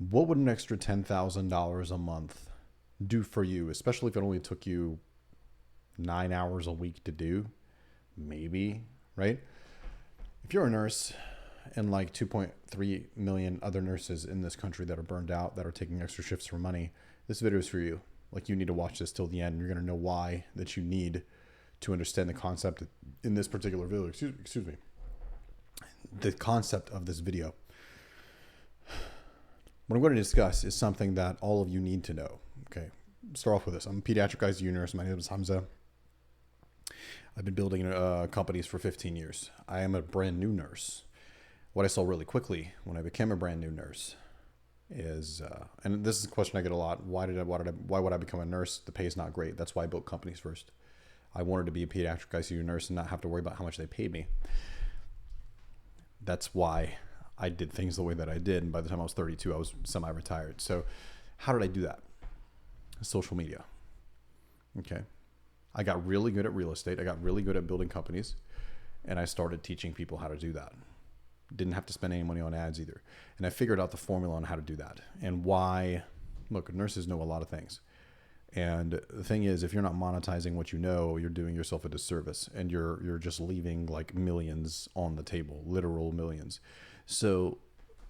What would an extra $10,000 a month do for you, especially if it only took you 9 hours a week to do? Maybe, right? If you're a nurse and like 2.3 million other nurses in this country that are burned out, that are taking extra shifts for money, this video is for you. Like, you need to watch this till the end. You're going to know why that you need to understand the concept in this particular video. Excuse me. The concept of this video. What I'm going to discuss is something that all of you need to know. Okay. Start off with this. I'm a pediatric ICU nurse. My name is Hamza. I've been building companies for 15 years. I am a brand new nurse. What I saw really quickly when I became a brand new nurse is, and this is a question I get a lot. Why would I become a nurse? The pay is not great. That's why I built companies first. I wanted to be a pediatric ICU nurse and not have to worry about how much they paid me. That's why I did things the way that I did. And by the time I was 32, I was semi-retired. So how did I do that? Social media. Okay. I got really good at real estate. I got really good at building companies. And I started teaching people how to do that. Didn't have to spend any money on ads either. And I figured out the formula on how to do that. And why. Look, nurses know a lot of things. And the thing is, if you're not monetizing what you know, you're doing yourself a disservice. And you're just leaving like millions on the table, literal millions. So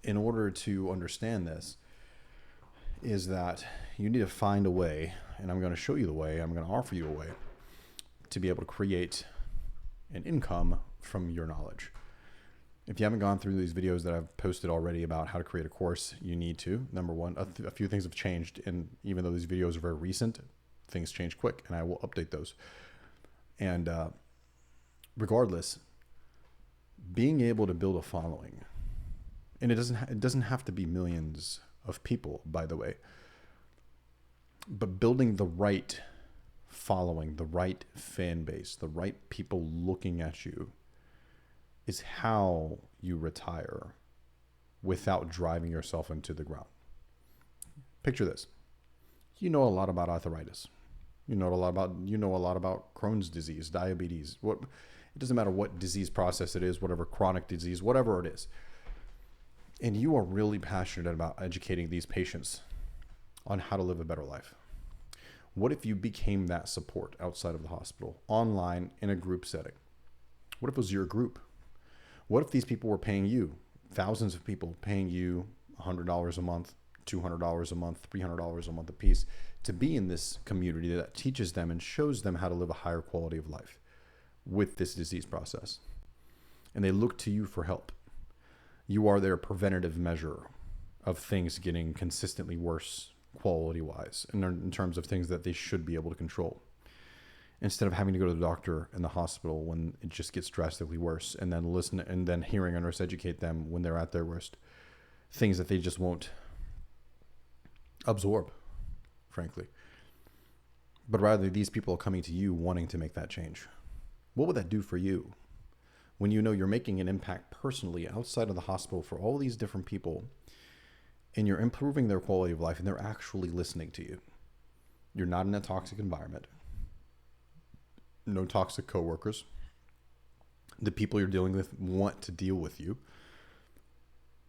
in order to understand this, is that you need to find a way, and I'm going to show you the way, I'm going to offer you a way to be able to create an income from your knowledge. If you haven't gone through these videos that I've posted already about how to create a course, you need to. Number one, a few things have changed, and even though these videos are very recent, things change quick, and I will update those. And regardless, being able to build a following, and it doesn't have to be millions of people, by the way, but building the right following, the right fan base, the right people looking at you is how you retire without driving yourself into the ground. Picture this. You know a lot about arthritis. You know a lot about Crohn's disease, diabetes. It doesn't matter what disease process it is, whatever chronic disease, whatever it is. And you are really passionate about educating these patients on how to live a better life. What if you became that support outside of the hospital, online, in a group setting? What if it was your group? What if these people were paying you, thousands of people paying you $100 a month, $200 a month, $300 a month a piece to be in this community that teaches them and shows them how to live a higher quality of life with this disease process? And they look to you for help. You are their preventative measure of things getting consistently worse quality-wise in terms of things that they should be able to control, instead of having to go to the doctor in the hospital when it just gets drastically worse, and then listen and then hearing a nurse educate them when they're at their worst, things that they just won't absorb, frankly. But rather, these people are coming to you wanting to make that change. What would that do for you when you know you're making an impact personally outside of the hospital for all these different people, and you're improving their quality of life, and they're actually listening to you? You're not in a toxic environment. No toxic coworkers. The people you're dealing with want to deal with you.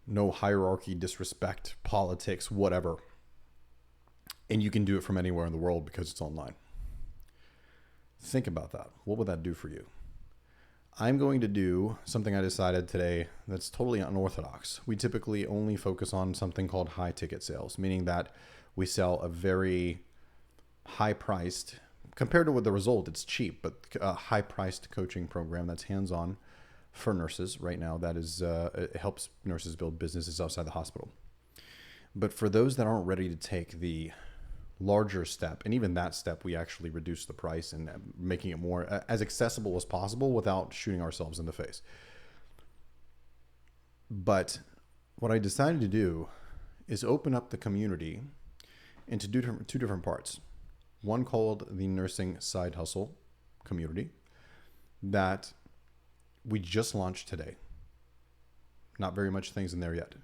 No hierarchy, disrespect, politics, whatever. And you can do it from anywhere in the world because it's online. Think about that. What would that do for you? I'm going to do something I decided today that's totally unorthodox. We typically only focus on something called high ticket sales, meaning that we sell a very high priced, compared to what the result, it's cheap, but a high priced coaching program that's hands-on for nurses right now. That is, it helps nurses build businesses outside the hospital. But for those that aren't ready to take the larger step, and even that step, we actually reduce the price and making it more as accessible as possible without shooting ourselves in the face. But what I decided to do is open up the community into two different parts. One called the Nursing Side Hustle community that we just launched today. Not very much things in there yet.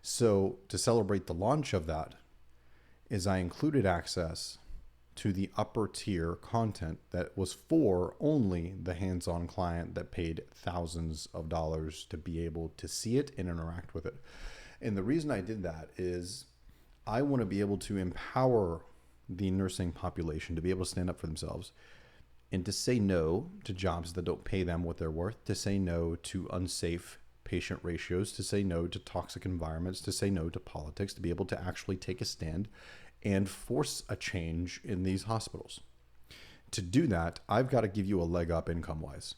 So to celebrate the launch of that is I included access to the upper tier content that was for only the hands-on client that paid thousands of dollars to be able to see it and interact with it. And the reason I did that is I want to be able to empower the nursing population to be able to stand up for themselves and to say no to jobs that don't pay them what they're worth, to say no to unsafe patient ratios, to say no to toxic environments, to say no to politics, to be able to actually take a stand and force a change in these hospitals. To do that, I've got to give you a leg up income wise.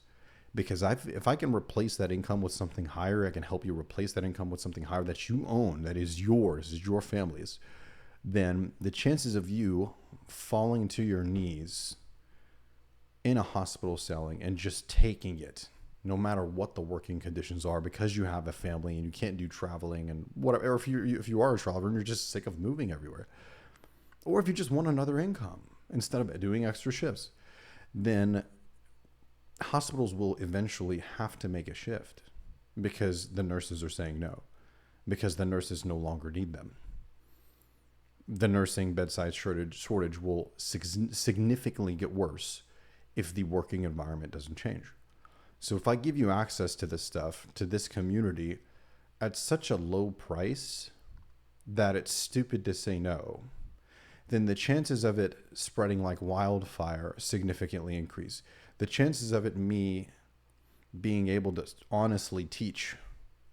Because if I can replace that income with something higher, I can help you replace that income with something higher that you own, that is yours, is your family's, then the chances of you falling to your knees in a hospital selling and just taking it, no matter what the working conditions are, because you have a family and you can't do traveling and whatever, or if you are a traveler and you're just sick of moving everywhere, or if you just want another income instead of doing extra shifts, then hospitals will eventually have to make a shift because the nurses are saying no, because the nurses no longer need them. The nursing bedside shortage will significantly get worse if the working environment doesn't change. So if I give you access to this stuff, to this community at such a low price that it's stupid to say no, then the chances of it spreading like wildfire significantly increase. The chances of me being able to honestly teach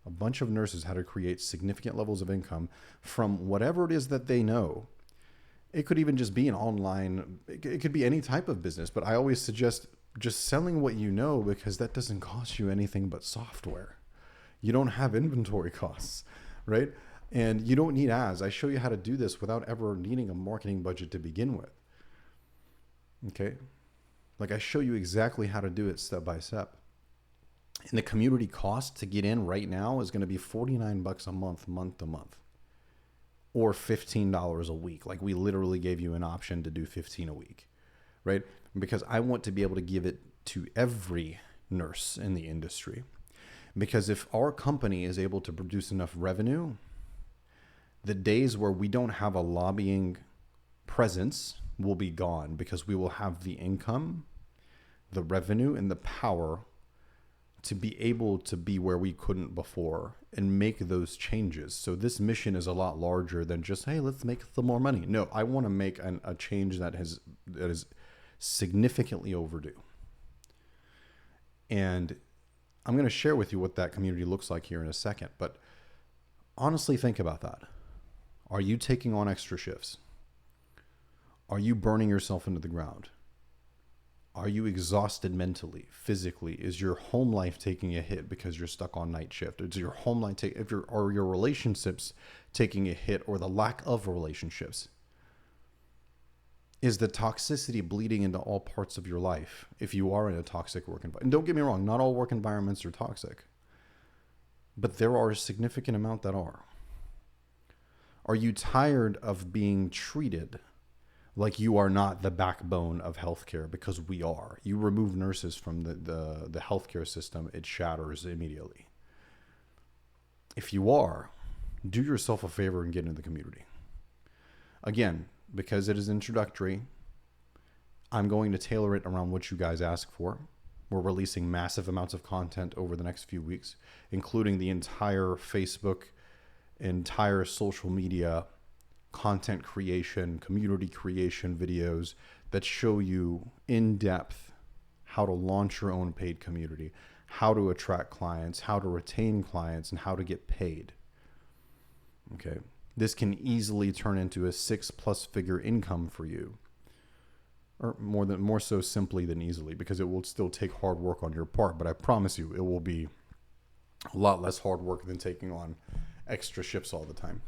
a bunch of nurses how to create significant levels of income from whatever it is that they know. It could even just be an online, it could be any type of business, but I always suggest just selling what you know, because that doesn't cost you anything but software. You don't have inventory costs, right? And you don't need ads. I show you how to do this without ever needing a marketing budget to begin with. Okay? Like I show you exactly how to do it step by step. And the community cost to get in right now is going to be $49 a month, month to month, or $15 a week. Like we literally gave you an option to do 15 a week, right? Because I want to be able to give it to every nurse in the industry. Because if our company is able to produce enough revenue, the days where we don't have a lobbying presence will be gone, because we will have the income, the revenue, and the power to be able to be where we couldn't before and make those changes. So this mission is a lot larger than just, hey, let's make some more money. No, I want to make a change that is significantly overdue. And I'm going to share with you what that community looks like here in a second. But honestly, think about that. Are you taking on extra shifts? Are you burning yourself into the ground? Are you exhausted mentally, physically? Is your home life taking a hit because you're stuck on night shift? Is your home life are your relationships taking a hit, or the lack of relationships? Is the toxicity bleeding into all parts of your life if you are in a toxic work environment? And don't get me wrong, not all work environments are toxic, but there are a significant amount that are. Are you tired of being treated like you are not the backbone of healthcare? Because we are. You remove nurses from the healthcare system, it shatters immediately. If you are, do yourself a favor and get into the community. Again, because it is introductory, I'm going to tailor it around what you guys ask for. We're releasing massive amounts of content over the next few weeks, including the entire Facebook, entire social media content creation, community creation videos that show you in depth how to launch your own paid community, how to attract clients, how to retain clients, and how to get paid. Okay. This can easily turn into a 6+ figure income for you, or more so simply than easily, because it will still take hard work on your part, but I promise you it will be a lot less hard work than taking on extra shifts all the time.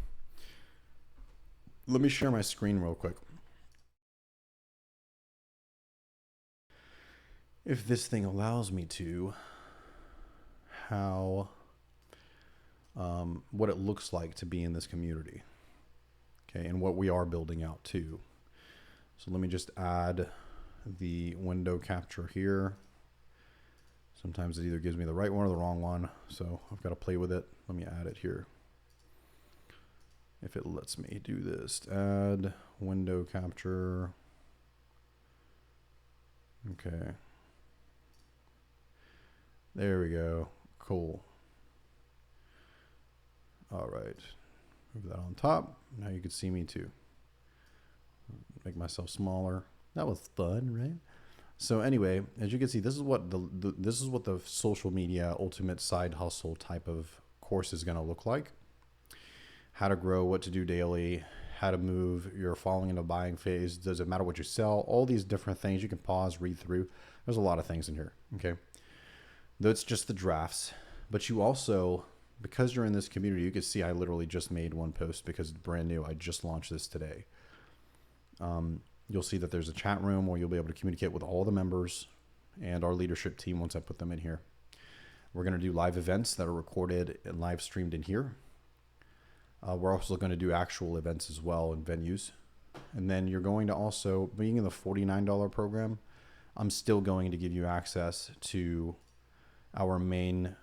Let me share my screen real quick. If this thing allows me to, what it looks like to be in this community. Okay, and what we are building out too. So let me just add the window capture here. Sometimes it either gives me the right one or the wrong one, so I've got to play with it. Let me add it here. If it lets me do this, add window capture. Okay. There we go. Cool. All right. Move that on top. Now you can see me too. Make myself smaller. That was fun, right? So anyway, as you can see, this is what the social media ultimate side hustle type of course is going to look like. How to grow, what to do daily, how to move your following into buying phase. Does it matter what you sell? All these different things. You can pause, read through. There's a lot of things in here. Okay. Though it's just the drafts, but you also, because you're in this community, you can see I literally just made one post because it's brand new. I just launched this today. You'll see that there's a chat room where you'll be able to communicate with all the members and our leadership team once I put them in here. We're going to do live events that are recorded and live streamed in here. We're also going to do actual events as well in venues. And then you're going to also, being in the $49 program, I'm still going to give you access to our main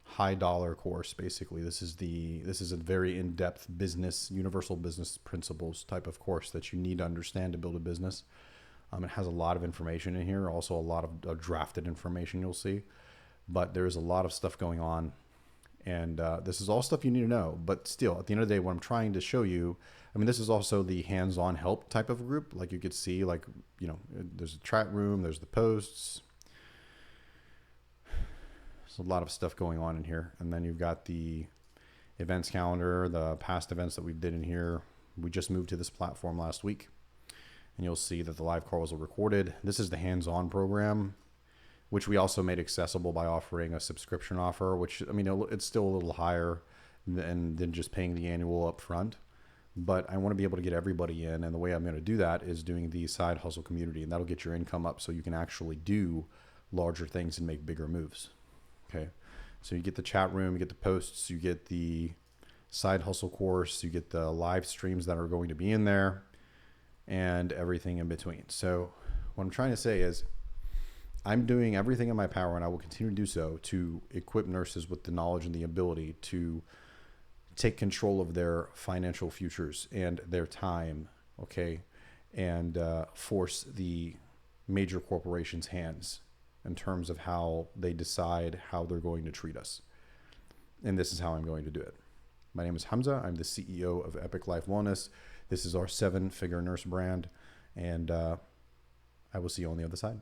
high dollar course. Basically, this is a very in-depth business, universal business principles type of course that you need to understand to build a business. It has a lot of information in here, also a lot of drafted information you'll see, but there's a lot of stuff going on, and this is all stuff you need to know. But still, at the end of the day, what I'm trying to show you, I mean, this is also the hands-on help type of group. Like you could see, like, you know, there's a chat room, there's the posts. There's a lot of stuff going on in here. And then you've got the events calendar, the past events that we did in here. We just moved to this platform last week. And you'll see that the live calls are recorded. This is the hands-on program, which we also made accessible by offering a subscription offer, which, I mean, it's still a little higher than just paying the annual up front. But I want to be able to get everybody in. And the way I'm going to do that is doing the side hustle community. And that'll get your income up so you can actually do larger things and make bigger moves. Okay, so you get the chat room, you get the posts, you get the side hustle course, you get the live streams that are going to be in there, and everything in between. So what I'm trying to say is I'm doing everything in my power, and I will continue to do so, to equip nurses with the knowledge and the ability to take control of their financial futures and their time, okay, and force the major corporations' hands in terms of how they decide how they're going to treat us. And this is how I'm going to do it. My name is Hamza. I'm the CEO of Epic Life Wellness. This is our 7-figure nurse brand. And I will see you on the other side.